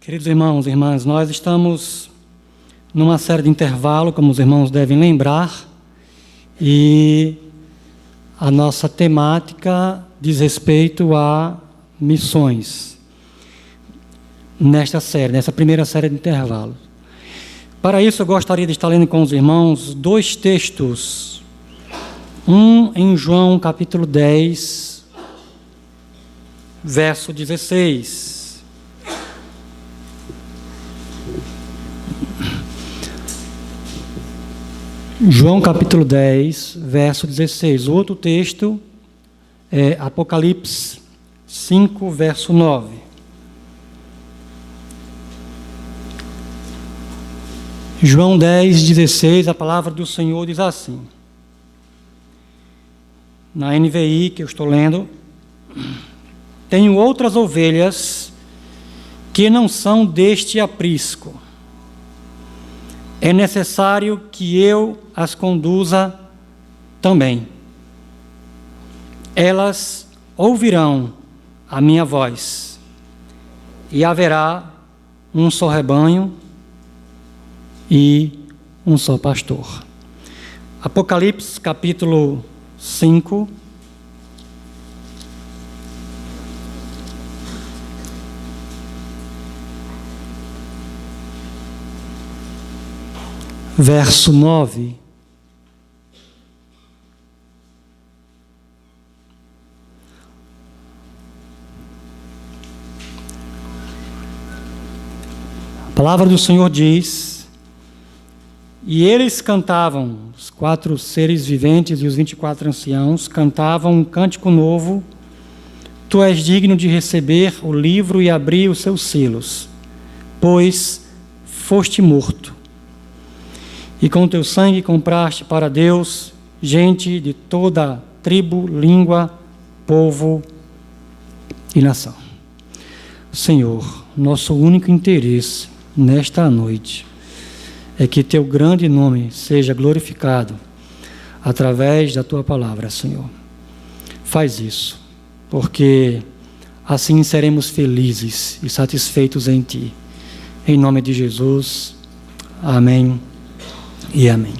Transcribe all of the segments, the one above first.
Queridos irmãos e irmãs, nós estamos numa série de intervalo, como os irmãos devem lembrar, e a nossa temática diz respeito a missões. Nessa primeira série de intervalo. Para isso, eu gostaria de estar lendo com os irmãos dois textos. Um em João, capítulo 10, verso 16. João, capítulo 10, verso 16. O outro texto é Apocalipse 5, verso 9. João 10, 16, a palavra do Senhor diz assim. Na NVI, que eu estou lendo: tenho outras ovelhas que não são deste aprisco. É necessário que eu as conduza também. Elas ouvirão a minha voz, e haverá um só rebanho e um só pastor. Apocalipse, capítulo 5. Verso 9. A palavra do Senhor diz: e eles cantavam, os 4 seres viventes e os 24 anciãos, cantavam um cântico novo: tu és digno de receber o livro e abrir os seus selos, pois foste morto. E com teu sangue compraste para Deus gente de toda tribo, língua, povo e nação. Senhor, nosso único interesse nesta noite é que teu grande nome seja glorificado através da tua palavra, Senhor. Faz isso, porque assim seremos felizes e satisfeitos em ti. Em nome de Jesus, amém. E amém.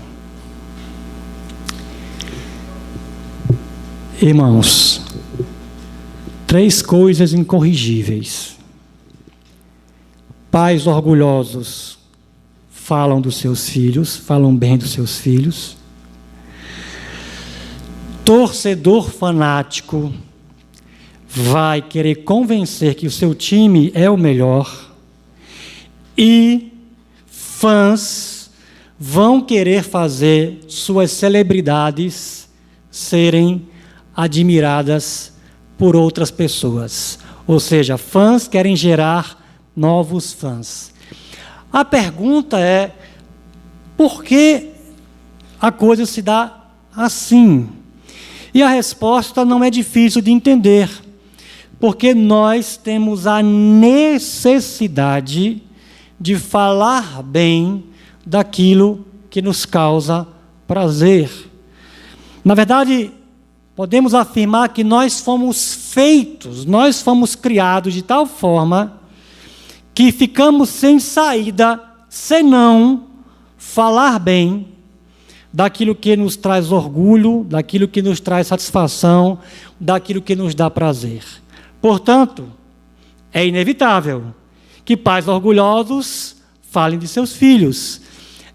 Irmãos, 3 coisas incorrigíveis. Pais orgulhosos falam dos seus filhos, falam bem dos seus filhos. Torcedor fanático vai querer convencer que o seu time é o melhor. E fãs vão querer fazer suas celebridades serem admiradas por outras pessoas. Ou seja, fãs querem gerar novos fãs. A pergunta é: por que a coisa se dá assim? E a resposta não é difícil de entender. Porque nós temos a necessidade de falar bem daquilo que nos causa prazer. Na verdade, podemos afirmar que nós fomos criados de tal forma que ficamos sem saída, senão falar bem daquilo que nos traz orgulho, daquilo que nos traz satisfação, daquilo que nos dá prazer. Portanto, é inevitável que pais orgulhosos falem de seus filhos.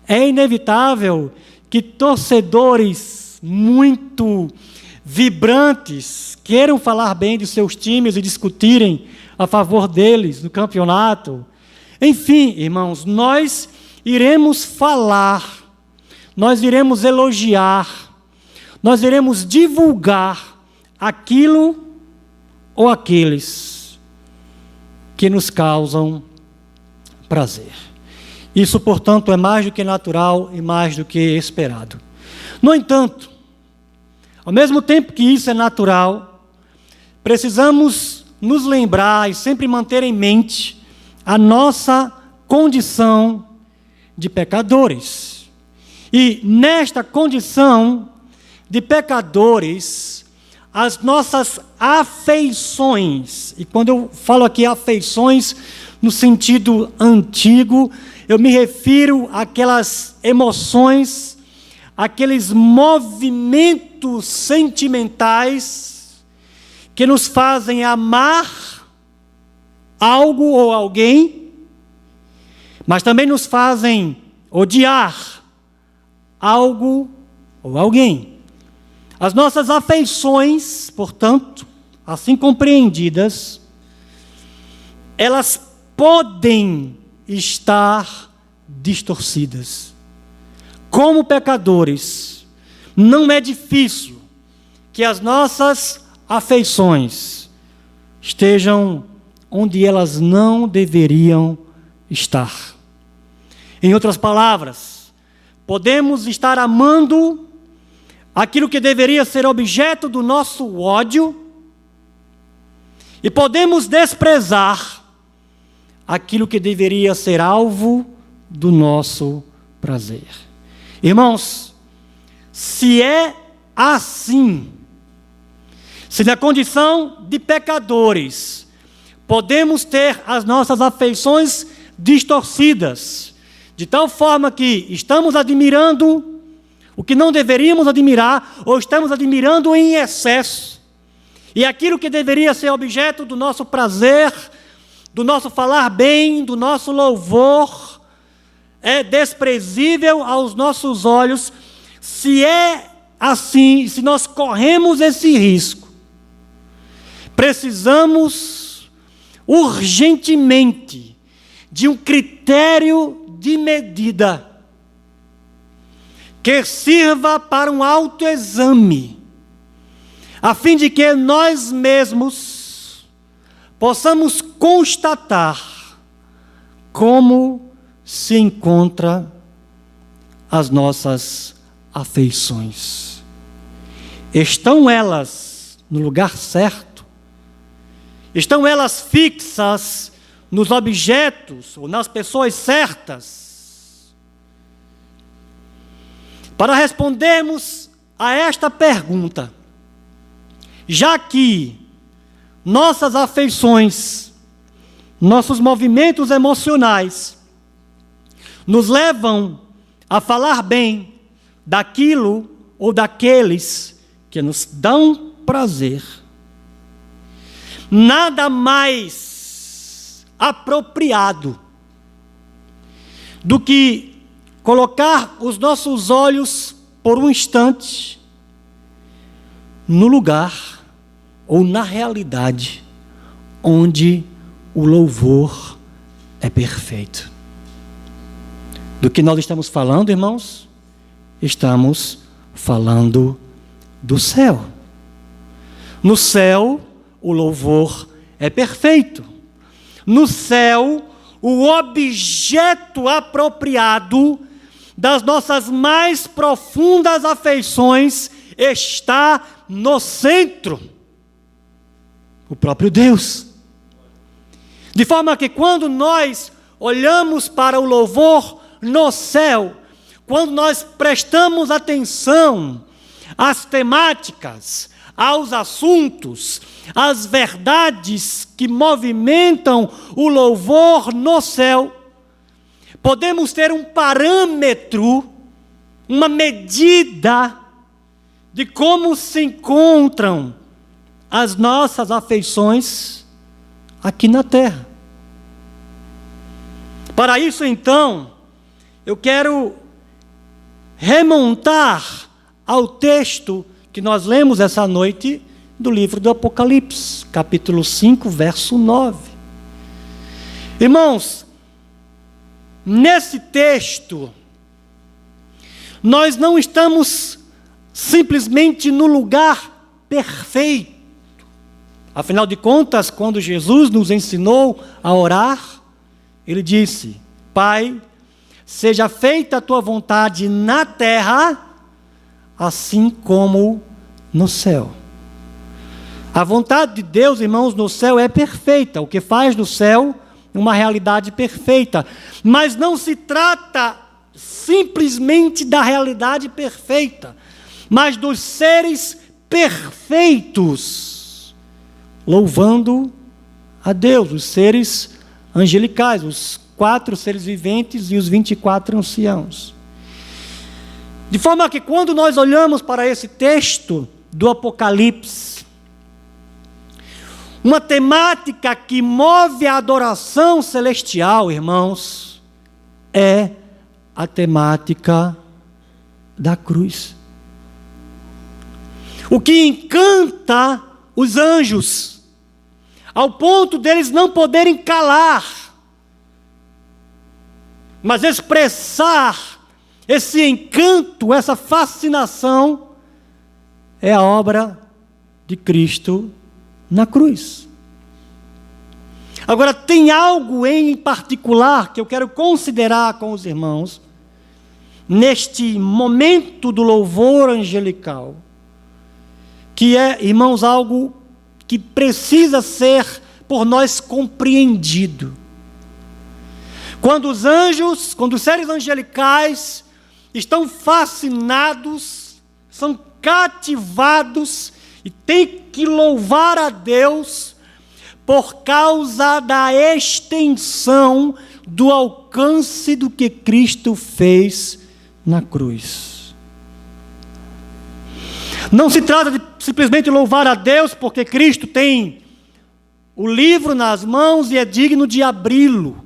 É inevitável que torcedores muito vibrantes queiram falar bem de seus times e discutirem a favor deles no campeonato. Enfim, irmãos, nós iremos falar, nós iremos elogiar, nós iremos divulgar aquilo ou aqueles que nos causam prazer. Isso, portanto, é mais do que natural e mais do que esperado. No entanto, ao mesmo tempo que isso é natural, precisamos nos lembrar e sempre manter em mente a nossa condição de pecadores. E nesta condição de pecadores, as nossas afeições, e quando eu falo aqui afeições, no sentido antigo, eu me refiro àquelas emoções, aqueles movimentos sentimentais que nos fazem amar algo ou alguém, mas também nos fazem odiar algo ou alguém. As nossas afeições, portanto, assim compreendidas, elas podem estar distorcidas. Como pecadores, não é difícil que as nossas afeições estejam onde elas não deveriam estar. Em outras palavras, podemos estar amando aquilo que deveria ser objeto do nosso ódio e podemos desprezar aquilo que deveria ser alvo do nosso prazer. Irmãos, se é assim, se na condição de pecadores podemos ter as nossas afeições distorcidas, de tal forma que estamos admirando o que não deveríamos admirar, ou estamos admirando em excesso, e aquilo que deveria ser objeto do nosso prazer, do nosso falar bem, do nosso louvor, é desprezível aos nossos olhos. Se é assim, se nós corremos esse risco, precisamos urgentemente de um critério de medida que sirva para um autoexame, a fim de que nós mesmos possamos constatar como se encontram as nossas afeições. Estão elas no lugar certo? Estão elas fixas nos objetos ou nas pessoas certas? Para respondermos a esta pergunta, já que nossas afeições, nossos movimentos emocionais nos levam a falar bem daquilo ou daqueles que nos dão prazer, nada mais apropriado do que colocar os nossos olhos por um instante no lugar ou na realidade onde o louvor é perfeito. Do que nós estamos falando, irmãos? Estamos falando do céu. No céu, o louvor é perfeito. No céu, o objeto apropriado das nossas mais profundas afeições está no centro, o próprio Deus. De forma que quando nós olhamos para o louvor no céu, quando nós prestamos atenção às temáticas, aos assuntos, às verdades que movimentam o louvor no céu, podemos ter um parâmetro, uma medida de como se encontram as nossas afeições aqui na terra. Para isso, então, eu quero remontar ao texto que nós lemos essa noite do livro do Apocalipse, capítulo 5, verso 9. Irmãos, nesse texto, nós não estamos simplesmente no lugar perfeito. Afinal de contas, quando Jesus nos ensinou a orar, Ele disse: Pai, seja feita a tua vontade na terra, assim como no céu. A vontade de Deus, irmãos, no céu é perfeita. O que faz do céu uma realidade perfeita. Mas não se trata simplesmente da realidade perfeita, mas dos seres perfeitos, louvando a Deus, os seres angelicais, os 4 seres viventes e os 24 anciãos. De forma que quando nós olhamos para esse texto do Apocalipse, uma temática que move a adoração celestial, irmãos, é a temática da cruz. O que encanta os anjos, ao ponto deles não poderem calar, mas expressar esse encanto, essa fascinação, é a obra de Cristo na cruz. Agora, tem algo em particular que eu quero considerar com os irmãos, neste momento do louvor angelical, que é, irmãos, algo que precisa ser por nós compreendido. Quando os anjos, quando os seres angelicais estão fascinados, são cativados e têm que louvar a Deus por causa da extensão do alcance do que Cristo fez na cruz. Não se trata de simplesmente louvar a Deus porque Cristo tem o livro nas mãos e é digno de abri-lo.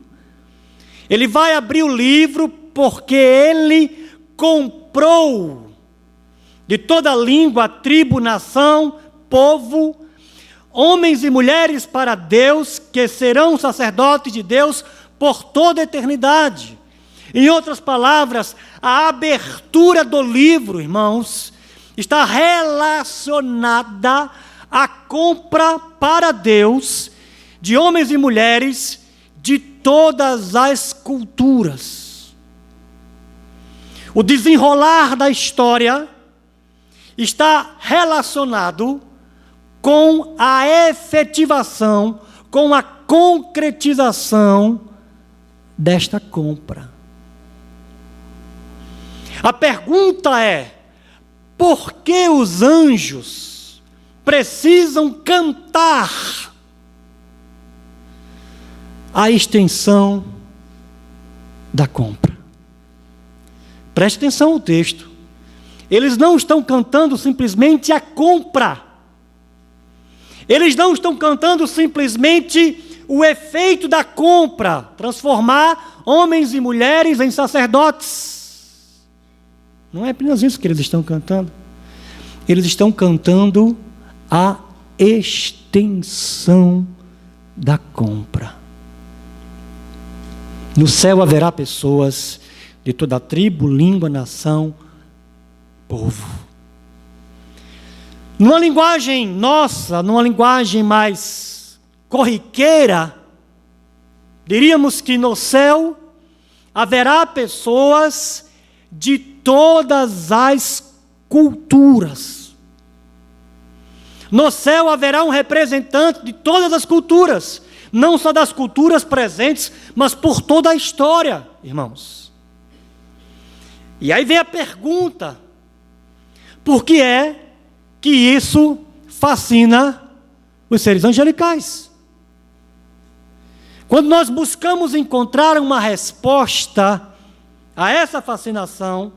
Ele vai abrir o livro porque Ele comprou de toda língua, tribo, nação, povo, homens e mulheres para Deus, que serão sacerdotes de Deus por toda a eternidade. Em outras palavras, a abertura do livro, irmãos, está relacionada à compra para Deus de homens e mulheres de todas as culturas. O desenrolar da história está relacionado com a efetivação, com a concretização desta compra. A pergunta é: por que os anjos precisam cantar a extensão da compra? Preste atenção ao texto. Eles não estão cantando simplesmente a compra. Eles não estão cantando simplesmente o efeito da compra, transformar homens e mulheres em sacerdotes. Não é apenas isso que eles estão cantando. Eles estão cantando a extensão da compra. No céu haverá pessoas de toda a tribo, língua, nação, povo. Numa linguagem nossa, numa linguagem mais corriqueira, diríamos que no céu haverá pessoas de todas as culturas. No céu haverá um representante de todas as culturas, não só das culturas presentes, mas por toda a história, irmãos. E aí vem a pergunta: por que é que isso fascina os seres angelicais? Quando nós buscamos encontrar uma resposta a essa fascinação,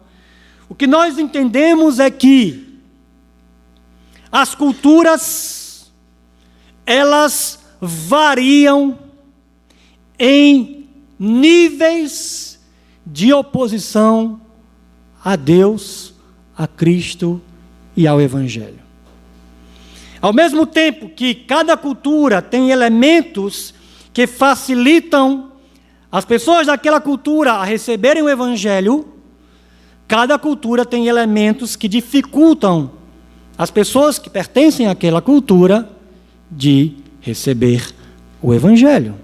o que nós entendemos é que as culturas, elas variam em níveis de oposição a Deus, a Cristo e ao Evangelho. Ao mesmo tempo que cada cultura tem elementos que facilitam as pessoas daquela cultura a receberem o Evangelho, cada cultura tem elementos que dificultam as pessoas que pertencem àquela cultura de receber o Evangelho.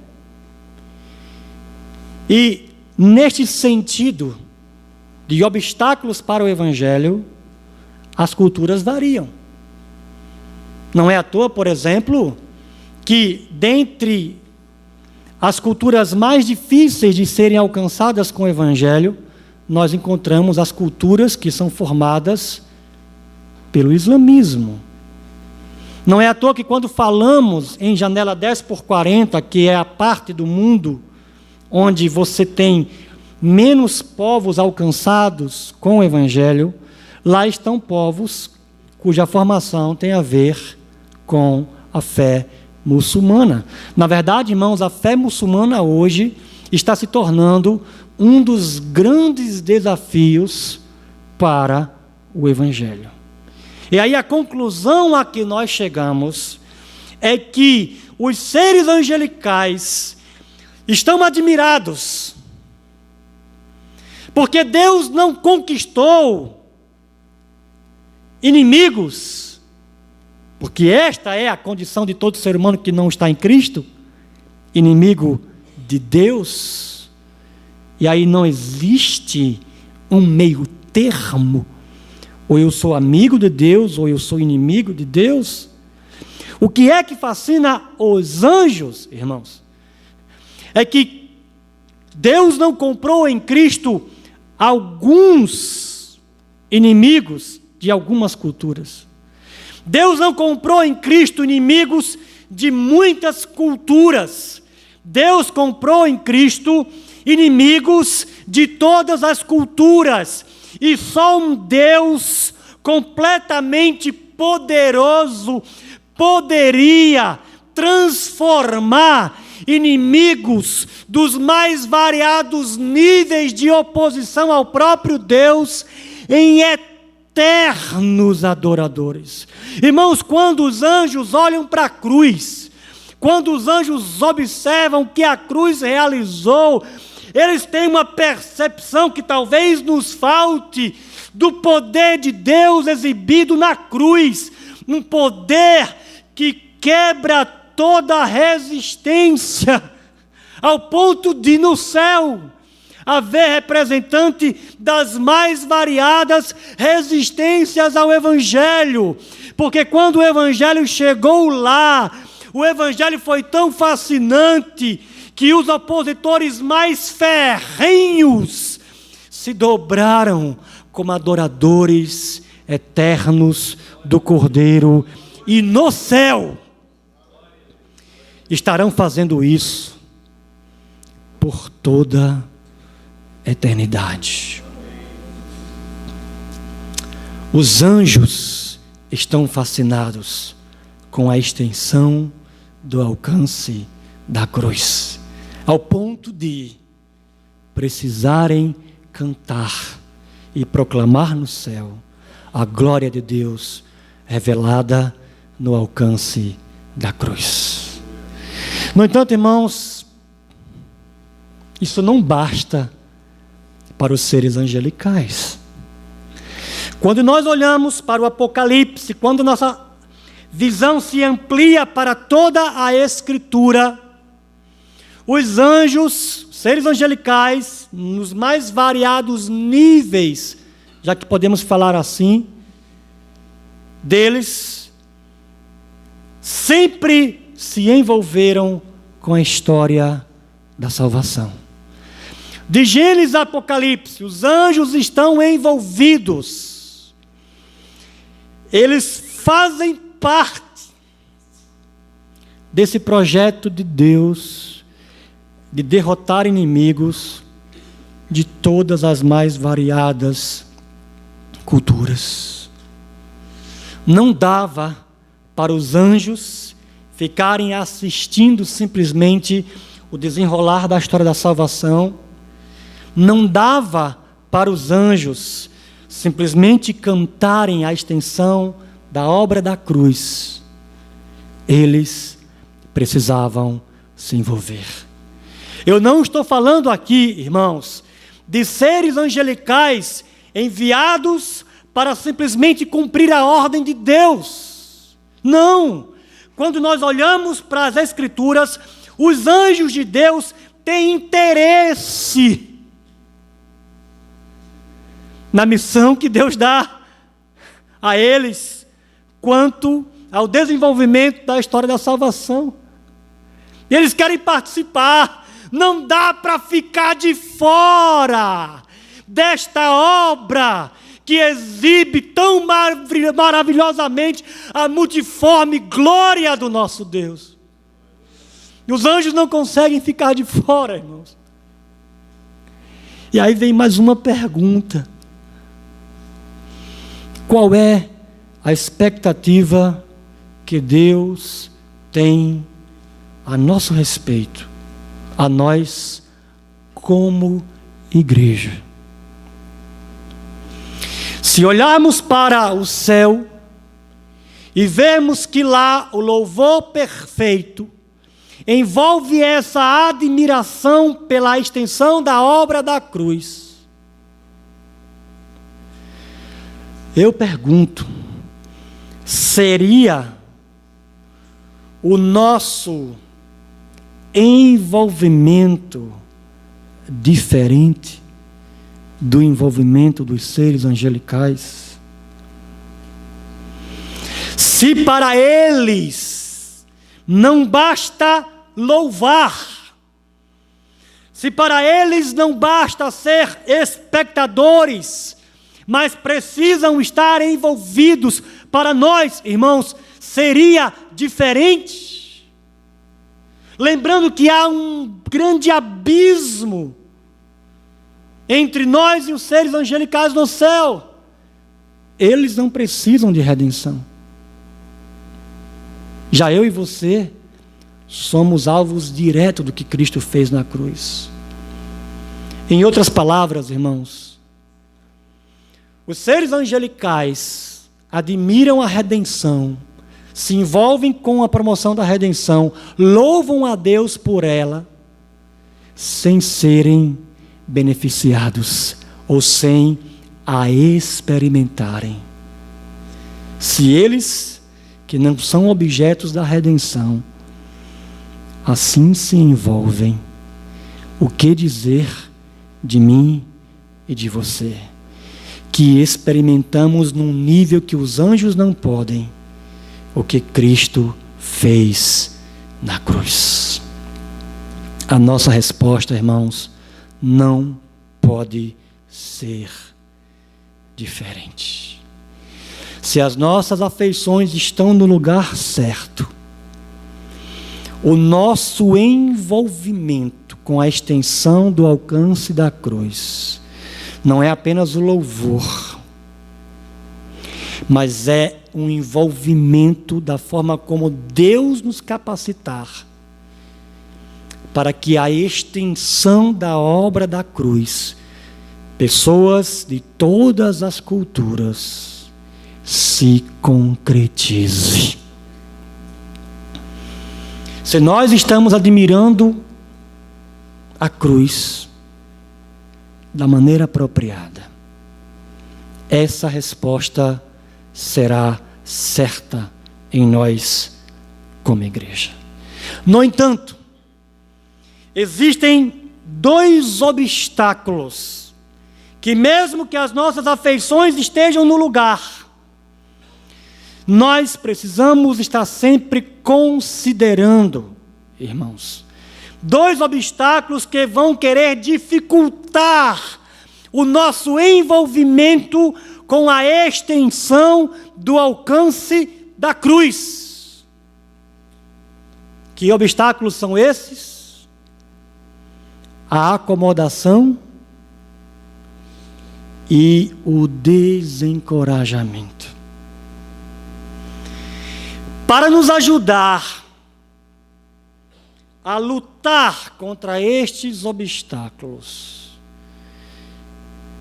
E, neste sentido de obstáculos para o Evangelho, as culturas variam. Não é à toa, por exemplo, que dentre as culturas mais difíceis de serem alcançadas com o Evangelho, nós encontramos as culturas que são formadas pelo islamismo. Não é à toa que quando falamos em janela 10x40, que é a parte do mundo onde você tem menos povos alcançados com o Evangelho, lá estão povos cuja formação tem a ver com a fé muçulmana. Na verdade, irmãos, a fé muçulmana hoje está se tornando um dos grandes desafios para o Evangelho. E aí a conclusão a que nós chegamos é que os seres angelicais estão admirados, porque Deus não conquistou inimigos, porque esta é a condição de todo ser humano que não está em Cristo, inimigo de Deus. E aí não existe um meio termo, ou eu sou amigo de Deus, ou eu sou inimigo de Deus. O que é que fascina os anjos, irmãos, é que Deus não comprou em Cristo alguns inimigos de algumas culturas. Deus não comprou em Cristo inimigos de muitas culturas. Deus comprou em Cristo inimigos de todas as culturas. E só um Deus completamente poderoso poderia transformar inimigos dos mais variados níveis de oposição ao próprio Deus em eternos adoradores. Irmãos, quando os anjos olham para a cruz, quando os anjos observam o que a cruz realizou, eles têm uma percepção que talvez nos falte do poder de Deus exibido na cruz, um poder que quebra toda a resistência, ao ponto de no céu haver representante das mais variadas resistências ao Evangelho, porque quando o Evangelho chegou lá, o Evangelho foi tão fascinante que os opositores mais ferrenhos se dobraram como adoradores eternos do Cordeiro, e no céu estarão fazendo isso por toda a eternidade. Os anjos estão fascinados com a extensão do alcance da cruz, ao ponto de precisarem cantar e proclamar no céu a glória de Deus revelada no alcance da cruz. No entanto, irmãos, isso não basta para os seres angelicais. Quando nós olhamos para o Apocalipse, quando nossa visão se amplia para toda a Escritura, os anjos, seres angelicais, nos mais variados níveis, já que podemos falar assim, deles, sempre se envolveram com a história da salvação. De Gênesis a Apocalipse, os anjos estão envolvidos. Eles fazem parte desse projeto de Deus de derrotar inimigos de todas as mais variadas culturas. Não dava para os anjos ficarem assistindo simplesmente o desenrolar da história da salvação. Não dava para os anjos simplesmente cantarem a extensão da obra da cruz. Eles precisavam se envolver. Eu não estou falando aqui, irmãos, de seres angelicais enviados para simplesmente cumprir a ordem de Deus. Não! Quando nós olhamos para as Escrituras, os anjos de Deus têm interesse na missão que Deus dá a eles, quanto ao desenvolvimento da história da salvação. Eles querem participar. Não dá para ficar de fora desta obra que exibe tão maravilhosamente a multiforme glória do nosso Deus. E os anjos não conseguem ficar de fora, irmãos. E aí vem mais uma pergunta: qual é a expectativa que Deus tem a nosso respeito, a nós como igreja? Se olharmos para o céu e vermos que lá o louvor perfeito envolve essa admiração pela extensão da obra da cruz, eu pergunto, seria o nosso envolvimento diferente do envolvimento dos seres angelicais? Se para eles não basta louvar, se para eles não basta ser espectadores, mas precisam estar envolvidos, para nós, irmãos, seria diferente. Lembrando que há um grande abismo entre nós e os seres angelicais no céu. Eles não precisam de redenção. Já eu e você somos alvos diretos do que Cristo fez na cruz. Em outras palavras, irmãos, os seres angelicais admiram a redenção, se envolvem com a promoção da redenção, louvam a Deus por ela, sem serem beneficiados ou sem a experimentarem. Se eles, que não são objetos da redenção, assim se envolvem, o que dizer de mim e de você, que experimentamos num nível que os anjos não podem, o que Cristo fez na cruz? A nossa resposta, irmãos, não pode ser diferente. Se as nossas afeições estão no lugar certo, o nosso envolvimento com a extensão do alcance da cruz não é apenas o louvor, mas é um envolvimento da forma como Deus nos capacitar para que a extensão da obra da cruz, pessoas de todas as culturas, se concretize. Se nós estamos admirando a cruz da maneira apropriada, essa resposta será certa em nós como igreja. No entanto, existem dois obstáculos que, mesmo que as nossas afeições estejam no lugar, nós precisamos estar sempre considerando, irmãos. Dois obstáculos que vão querer dificultar o nosso envolvimento com a extensão do alcance da cruz. Que obstáculos são esses? A acomodação e o desencorajamento. Para nos ajudar a lutar contra estes obstáculos,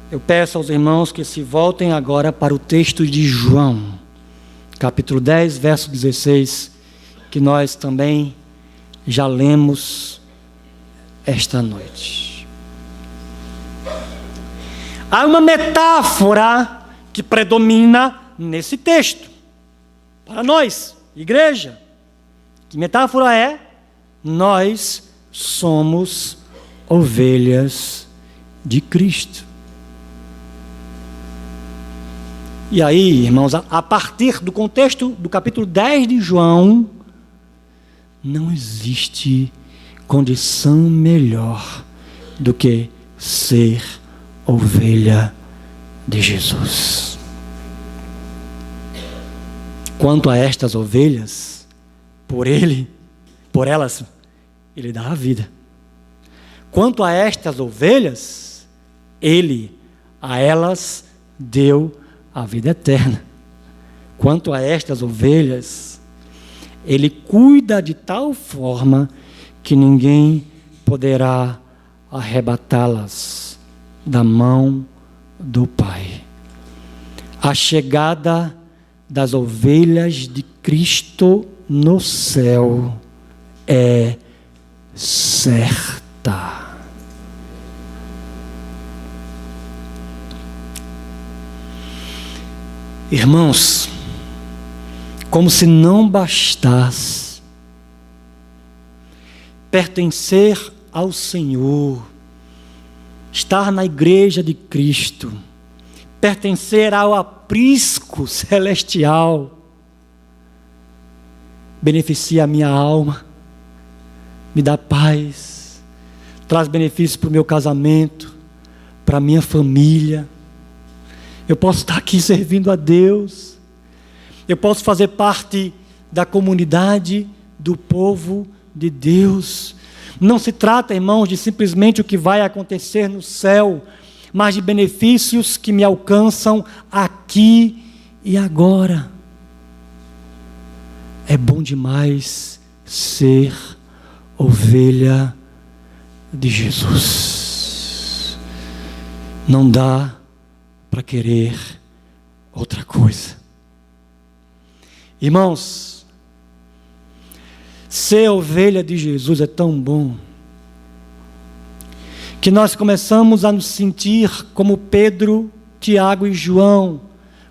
eu peço aos irmãos que se voltem agora para o texto de João, capítulo 10, verso 16, que nós também já lemos esta noite. Há uma metáfora que predomina nesse texto, para nós, igreja. Que metáfora é? Nós somos ovelhas de Cristo. E aí, irmãos, a partir do contexto do capítulo 10 de João, não existe condição melhor do que ser ovelha de Jesus. Quanto a estas ovelhas, por elas, ele dá a vida. Quanto a estas ovelhas, ele a elas deu a vida eterna. Quanto a estas ovelhas, ele cuida de tal forma que ninguém poderá arrebatá-las da mão do Pai. A chegada das ovelhas de Cristo no céu é certa. Irmãos, como se não bastasse pertencer ao Senhor, estar na igreja de Cristo, pertencer ao aprisco celestial, beneficia a minha alma, me dá paz, traz benefícios para o meu casamento, para a minha família. Eu posso estar aqui servindo a Deus, eu posso fazer parte da comunidade do povo de Deus. Não se trata, irmãos, de simplesmente o que vai acontecer no céu, mas de benefícios que me alcançam aqui e agora. É bom demais ser ovelha de Jesus. Não dá para querer outra coisa. Irmãos, ser ovelha de Jesus é tão bom que nós começamos a nos sentir como Pedro, Tiago e João,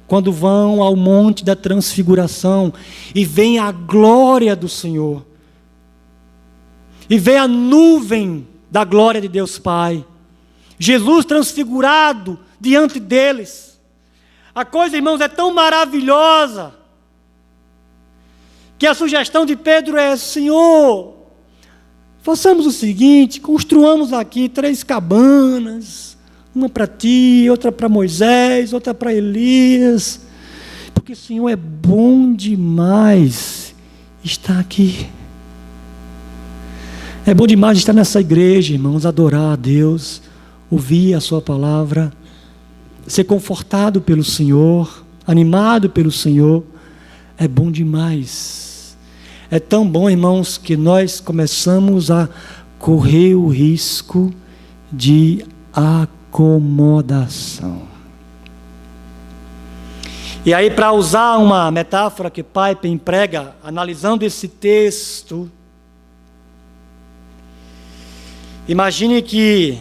quando vão ao monte da transfiguração e vem a glória do Senhor, e vem a nuvem da glória de Deus Pai, Jesus transfigurado diante deles. A coisa, irmãos, é tão maravilhosa que a sugestão de Pedro é: Senhor, façamos o seguinte, construamos aqui 3 cabanas, uma para ti, outra para Moisés, outra para Elias, porque o Senhor é bom demais estar aqui. É bom demais estar nessa igreja, irmãos, adorar a Deus, ouvir a sua palavra, ser confortado pelo Senhor, animado pelo Senhor. É bom demais. É tão bom, irmãos, que nós começamos a correr o risco de acomodação. E aí, para usar uma metáfora que Piper emprega, analisando esse texto, imagine que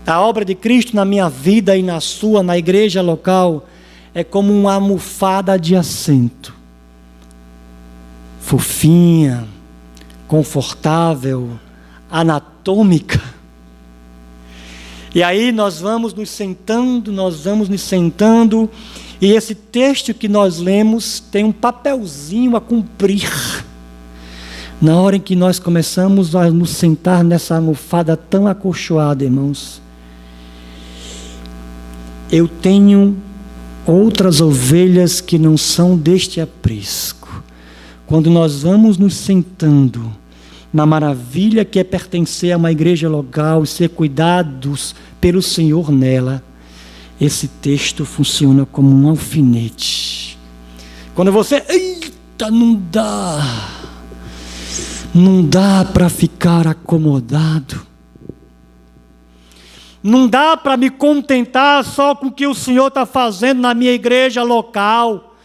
a obra de Cristo na minha vida e na sua, na igreja local, é como uma almofada de assento. Fofinha, confortável, anatômica. E aí nós vamos nos sentando, e esse texto que nós lemos tem um papelzinho a cumprir. Na hora em que nós começamos a nos sentar nessa almofada tão acolchoada, irmãos, eu tenho outras ovelhas que não são deste aprisco. Quando nós vamos nos sentando na maravilha que é pertencer a uma igreja local e ser cuidados pelo Senhor nela, esse texto funciona como um alfinete. Quando você, eita, não dá para ficar acomodado. Não dá para me contentar só com o que o Senhor está fazendo na minha igreja local.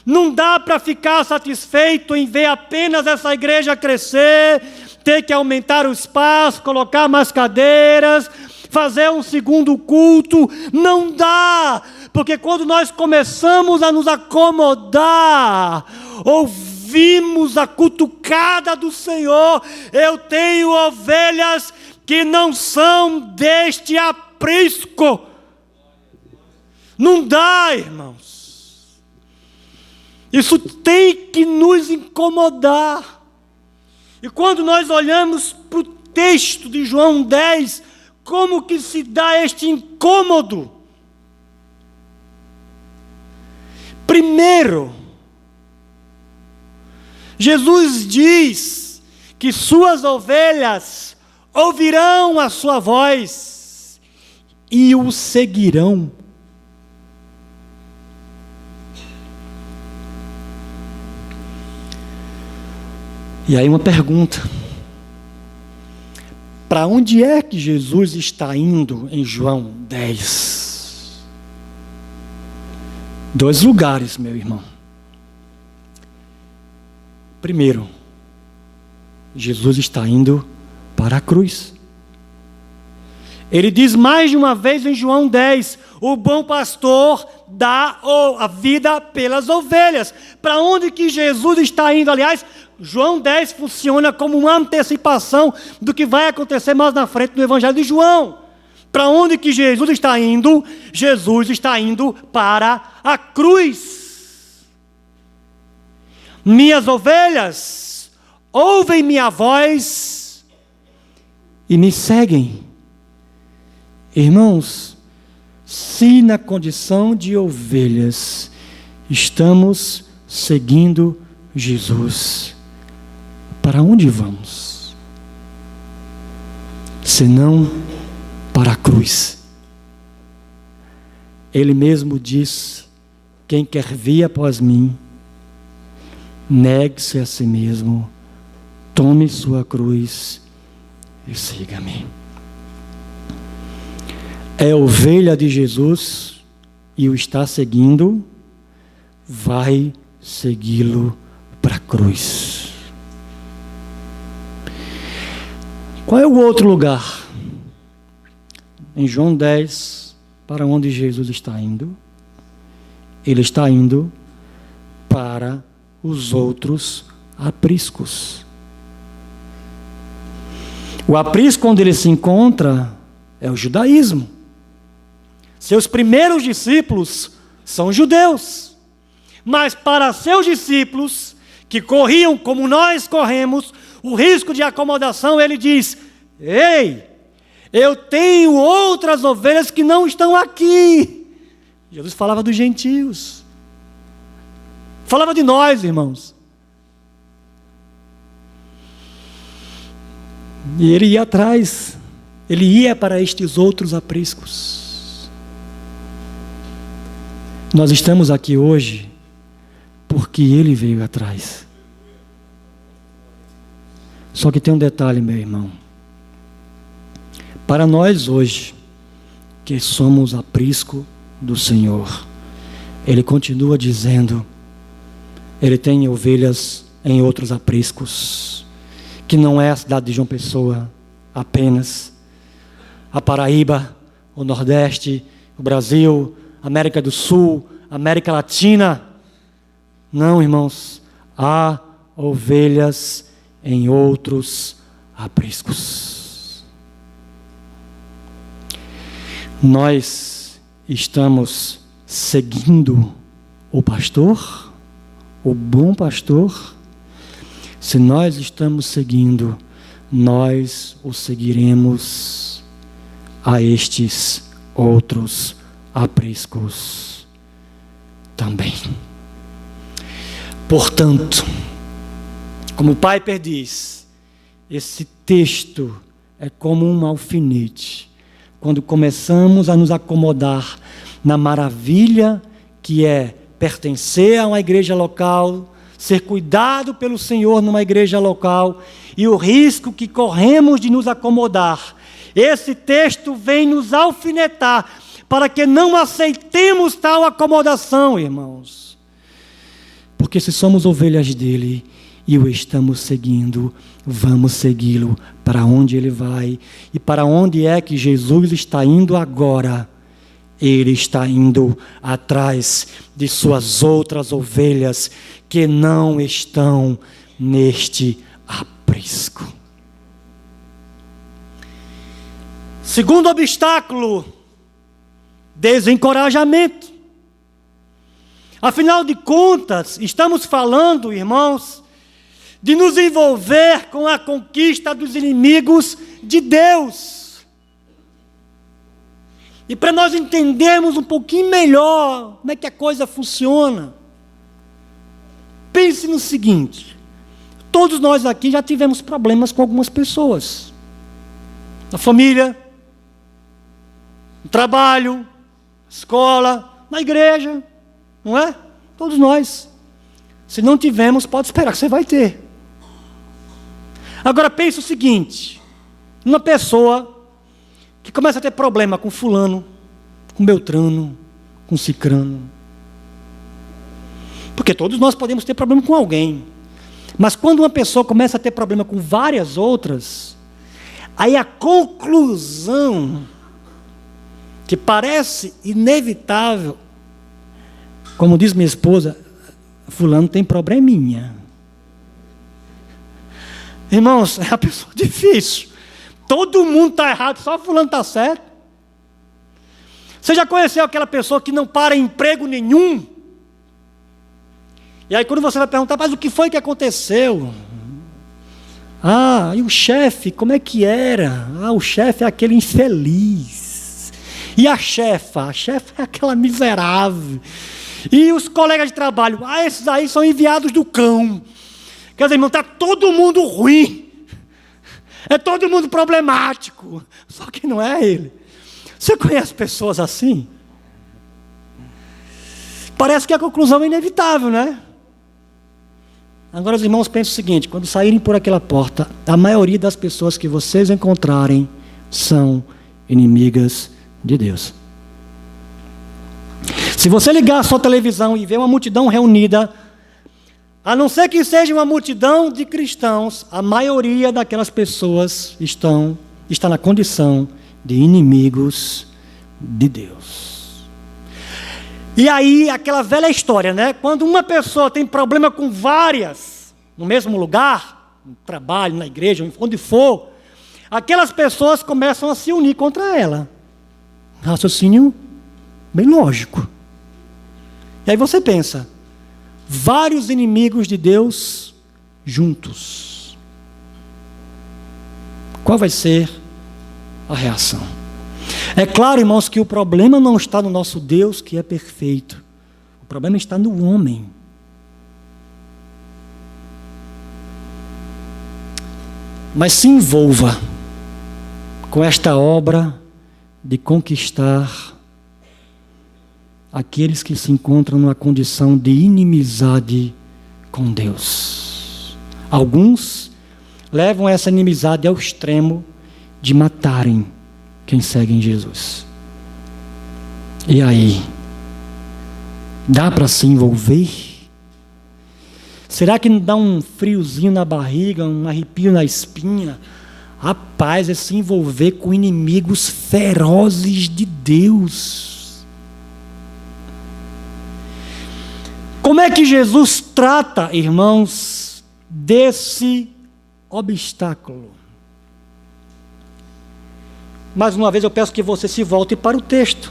Não dá para ficar satisfeito em ver apenas essa igreja crescer, ter que aumentar o espaço, colocar mais cadeiras, fazer um segundo culto. Não dá, porque quando nós começamos a nos acomodar, ouvimos a cutucada do Senhor. Eu tenho ovelhas que não são deste aprisco. Não dá, irmãos. Isso tem que nos incomodar. E quando nós olhamos para o texto de João 10, como que se dá este incômodo? Primeiro, Jesus diz que suas ovelhas ouvirão a sua voz e o seguirão. E aí uma pergunta: para onde é que Jesus está indo em João 10? 2 lugares, meu irmão. Primeiro, Jesus está indo para a cruz. Ele diz mais de uma vez em João 10, o bom pastor dá a vida pelas ovelhas. Para onde que Jesus está indo? Aliás, João 10 funciona como uma antecipação do que vai acontecer mais na frente no Evangelho de João. Para onde que Jesus está indo? Jesus está indo para a cruz. Minhas ovelhas ouvem minha voz e me seguem. Irmãos, se na condição de ovelhas estamos seguindo Jesus, para onde vamos? Senão para a cruz. Ele mesmo diz: quem quer vir após mim, negue-se a si mesmo, tome sua cruz e siga-me. É ovelha de Jesus e o está seguindo, vai segui-lo para a cruz. Qual é o outro lugar? Em João 10, para onde Jesus está indo? Ele está indo para os outros apriscos. O aprisco onde ele se encontra é o judaísmo. Seus primeiros discípulos são judeus. Mas para seus discípulos, que corriam como nós corremos, o risco de acomodação, ele diz: ei, eu tenho outras ovelhas que não estão aqui. Jesus falava dos gentios. Falava de nós, irmãos. E ele ia atrás. Ele ia para estes outros apriscos. Nós estamos aqui hoje porque ele veio atrás. Só que tem um detalhe, meu irmão. Para nós hoje, que somos aprisco do Senhor, ele continua dizendo, ele tem ovelhas em outros apriscos, que não é a cidade de João Pessoa apenas, a Paraíba, o Nordeste, o Brasil, América do Sul, América Latina. Não, irmãos, há ovelhas em outros apriscos. Nós estamos seguindo o pastor, o bom pastor. Se nós estamos seguindo, nós o seguiremos a estes outros apriscos também. Portanto, como Piper diz, esse texto é como um alfinete. Quando começamos a nos acomodar na maravilha que é pertencer a uma igreja local, ser cuidado pelo Senhor numa igreja local, e o risco que corremos de nos acomodar, esse texto vem nos alfinetar para que não aceitemos tal acomodação, irmãos. Porque se somos ovelhas dele e o estamos seguindo, vamos segui-lo para onde ele vai. E para onde é que Jesus está indo agora? Ele está indo atrás de suas outras ovelhas que não estão neste aprisco. Segundo obstáculo, desencorajamento. Afinal de contas, estamos falando, irmãos, de nos envolver com a conquista dos inimigos de Deus. E para nós entendermos um pouquinho melhor como é que a coisa funciona, pense no seguinte: todos nós aqui já tivemos problemas com algumas pessoas. Na família, no trabalho, na escola, na igreja, não é? Todos nós. Se não tivemos, pode esperar que você vai ter. Agora pense o seguinte: uma pessoa que começa a ter problema com fulano, com beltrano, com cicrano. Porque todos nós podemos ter problema com alguém. Mas quando uma pessoa começa a ter problema com várias outras, aí a conclusão, que parece inevitável, como diz minha esposa, fulano tem probleminha. Irmãos, é uma pessoa difícil. Todo mundo está errado, só fulano está certo. Você já conheceu aquela pessoa que não para em emprego nenhum? E aí quando você vai perguntar, mas o que foi que aconteceu? Ah, e o chefe, como é que era? Ah, o chefe é aquele infeliz. E a chefa? A chefa é aquela miserável. E os colegas de trabalho? Ah, esses aí são enviados do cão. Quer dizer, irmão, está todo mundo ruim. É todo mundo problemático. Só que não é ele. Você conhece pessoas assim? Parece que a conclusão é inevitável, né? Agora os irmãos pensem o seguinte: quando saírem por aquela porta, a maioria das pessoas que vocês encontrarem são inimigas de Deus. Se você ligar a sua televisão e ver uma multidão reunida, a não ser que seja uma multidão de cristãos, a maioria daquelas pessoas está na condição de inimigos de Deus. E aí, aquela velha história, né? Quando uma pessoa tem problema com várias, no mesmo lugar, no trabalho, na igreja, onde for, aquelas pessoas começam a se unir contra ela. Raciocínio bem lógico. E aí você pensa, vários inimigos de Deus juntos. Qual vai ser a reação? É claro, irmãos, que o problema não está no nosso Deus, que é perfeito. O problema está no homem. Mas se envolva com esta obra de conquistar aqueles que se encontram numa condição de inimizade com Deus. Alguns levam essa inimizade ao extremo de matarem quem segue em Jesus. E aí? Dá para se envolver? Será que não dá um friozinho na barriga, um arrepio na espinha? Rapaz, é se envolver com inimigos ferozes de Deus. Como é que Jesus trata, irmãos, desse obstáculo? Mais uma vez eu peço que você se volte para o texto.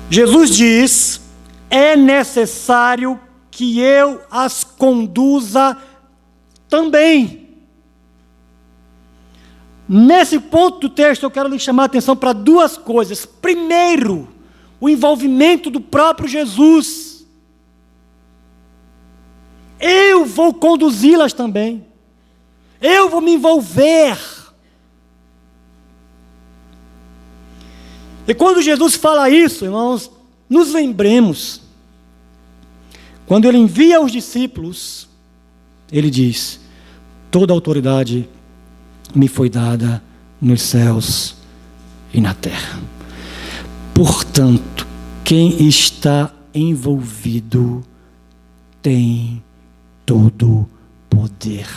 Jesus diz: é necessário que eu as conduza também. Nesse ponto do texto eu quero lhe chamar a atenção para duas coisas. Primeiro, o envolvimento do próprio Jesus. Eu vou conduzi-las também. Eu vou me envolver. E quando Jesus fala isso, irmãos, nos lembremos, quando ele envia os discípulos, ele diz: toda a autoridade me foi dada nos céus e na terra. Portanto, quem está envolvido tem todo poder.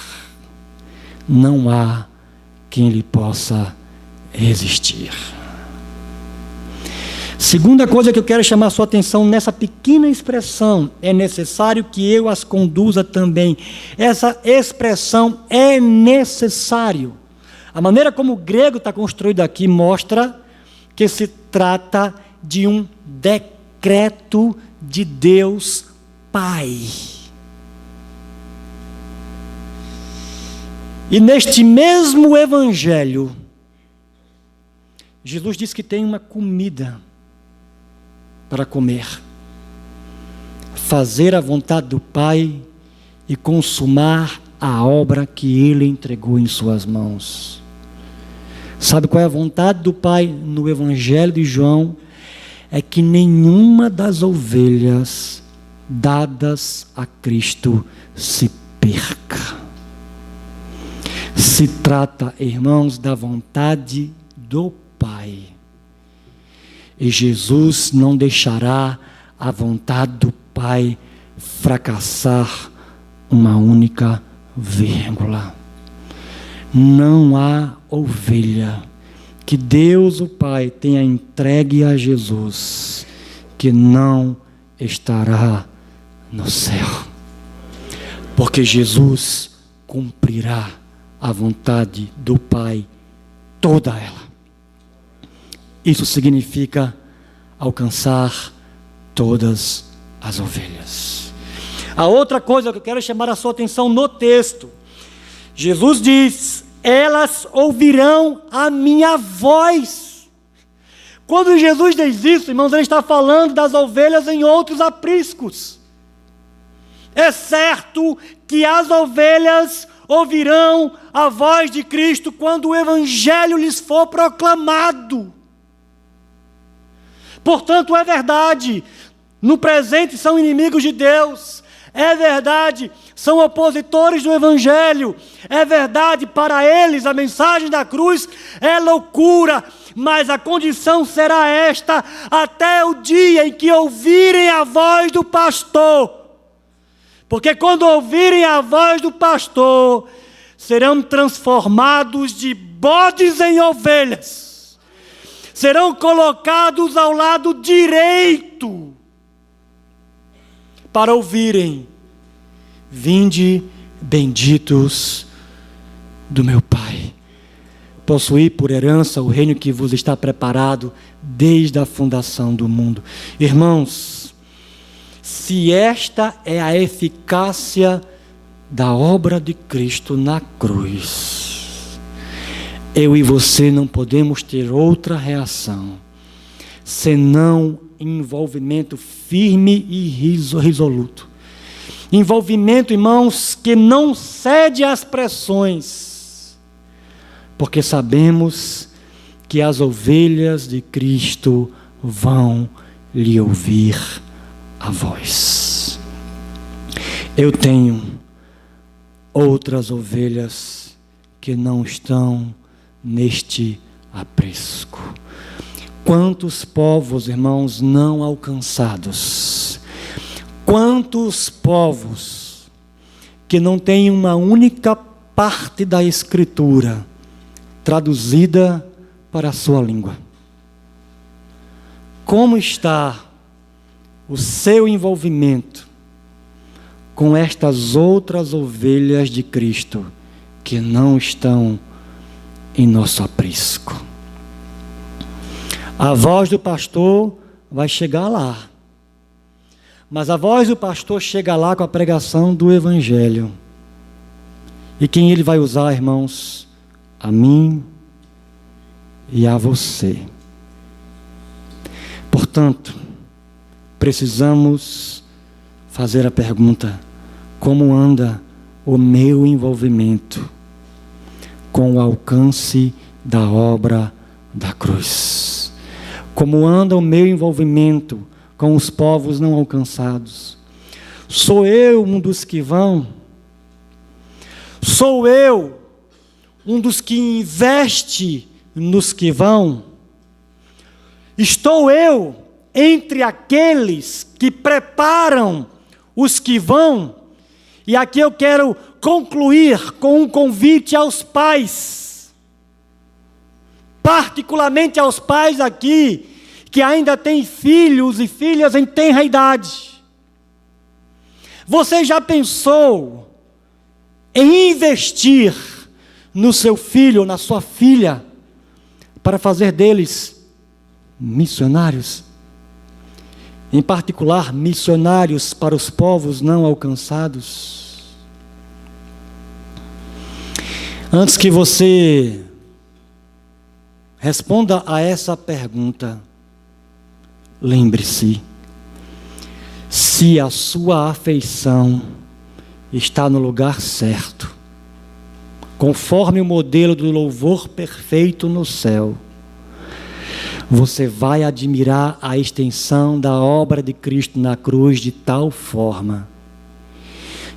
Não há quem lhe possa resistir. Segunda coisa que eu quero chamar a sua atenção nessa pequena expressão: é necessário que eu as conduza também. Essa expressão é necessário. A maneira como o grego está construído aqui mostra que se trata de um decreto de Deus Pai. E neste mesmo evangelho, Jesus diz que tem uma comida para comer. Fazer a vontade do Pai e consumar a obra que Ele entregou em suas mãos. Sabe qual é a vontade do Pai no Evangelho de João? É que nenhuma das ovelhas dadas a Cristo se perca. Se trata, irmãos, da vontade do Pai. E Jesus não deixará a vontade do Pai fracassar uma única vírgula. Não há ovelha que Deus o Pai tenha entregue a Jesus que não estará no céu. Porque Jesus cumprirá a vontade do Pai, toda ela. Isso significa alcançar todas as ovelhas. A outra coisa que eu quero chamar a sua atenção no texto, Jesus diz: elas ouvirão a minha voz. Quando Jesus diz isso, irmãos, ele está falando das ovelhas em outros apriscos. É certo que as ovelhas ouvirão a voz de Cristo quando o Evangelho lhes for proclamado. Portanto, é verdade, no presente são inimigos de Deus. É verdade, são opositores do Evangelho. É verdade, para eles a mensagem da cruz é loucura. Mas a condição será esta, até o dia em que ouvirem a voz do pastor. Porque quando ouvirem a voz do pastor, serão transformados de bodes em ovelhas. Serão colocados ao lado direito para ouvirem: vinde benditos do meu Pai, possuí por herança o reino que vos está preparado desde a fundação do mundo. Irmãos, se esta é a eficácia da obra de Cristo na cruz, eu e você não podemos ter outra reação senão envolvimento firme e resoluto. Envolvimento, irmãos, que não cede às pressões, porque sabemos que as ovelhas de Cristo vão lhe ouvir a voz. Eu tenho outras ovelhas que não estão neste aprisco. Quantos povos, irmãos, não alcançados? Quantos povos que não têm uma única parte da Escritura traduzida para a sua língua? Como está o seu envolvimento com estas outras ovelhas de Cristo que não estão em nosso aprisco? A voz do pastor vai chegar lá, mas a voz do pastor chega lá com a pregação do Evangelho. E quem ele vai usar, irmãos? A mim e a você. Portanto, precisamos fazer a pergunta: como anda o meu envolvimento com o alcance da obra da cruz? Como anda o meu envolvimento com os povos não alcançados? Sou eu um dos que vão? Sou eu um dos que investe nos que vão? Estou eu entre aqueles que preparam os que vão? E aqui eu quero concluir com um convite aos pais, particularmente aos pais aqui, que ainda têm filhos e filhas em tenra idade. Você já pensou em investir no seu filho ou na sua filha para fazer deles missionários? Em particular, missionários para os povos não alcançados? Antes que você responda a essa pergunta. Lembre-se, se a sua afeição está no lugar certo, conforme o modelo do louvor perfeito no céu, você vai admirar a extensão da obra de Cristo na cruz de tal forma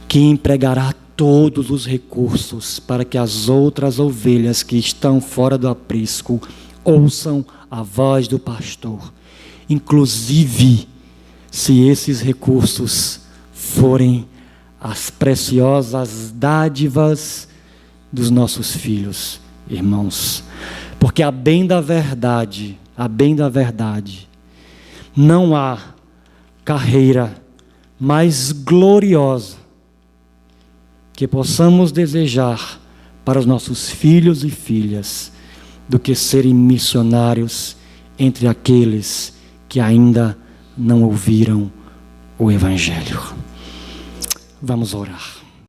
que empregará todos os recursos para que as outras ovelhas que estão fora do aprisco ouçam a voz do pastor, inclusive se esses recursos forem as preciosas dádivas dos nossos filhos, irmãos. Porque a bem da verdade, não há carreira mais gloriosa que possamos desejar para os nossos filhos e filhas do que serem missionários entre aqueles que ainda não ouviram o Evangelho. Vamos orar.